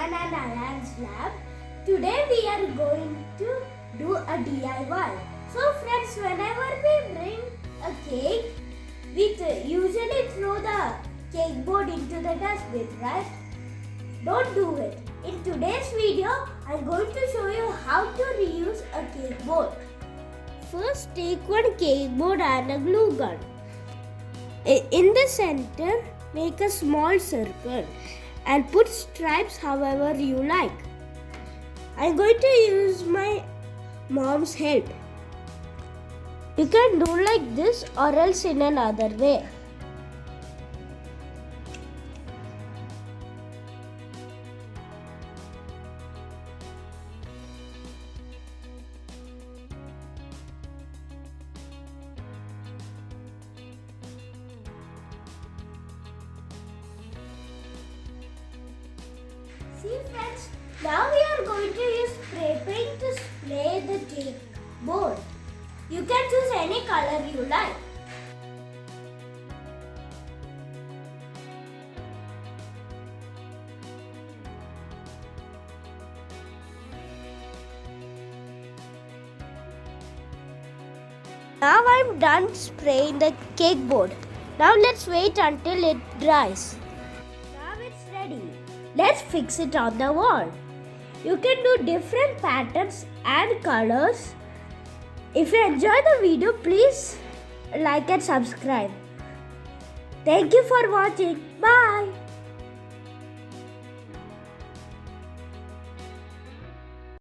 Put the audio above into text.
Aman and Ayaanz lab. Today we are going to do a DIY. So friends, whenever we bring a cake, we usually throw the cake board into the dustbin, right? Don't do it. In today's video, I'm going to show you how to reuse a cake board. First, take one cake board and a glue gun. In the center, make a small circle and put stripes however you like. I'm going to use my mom's help. You can do like this or else in another way. See friends, now we are going to use spray paint to spray the cake board. You can choose any color you like. Now I'm done spraying the cake board. Now let's wait until it dries. Now it's ready. Let's fix it on the wall. You can do different patterns and colors. If you enjoy the video, please like and subscribe. Thank you for watching. Bye.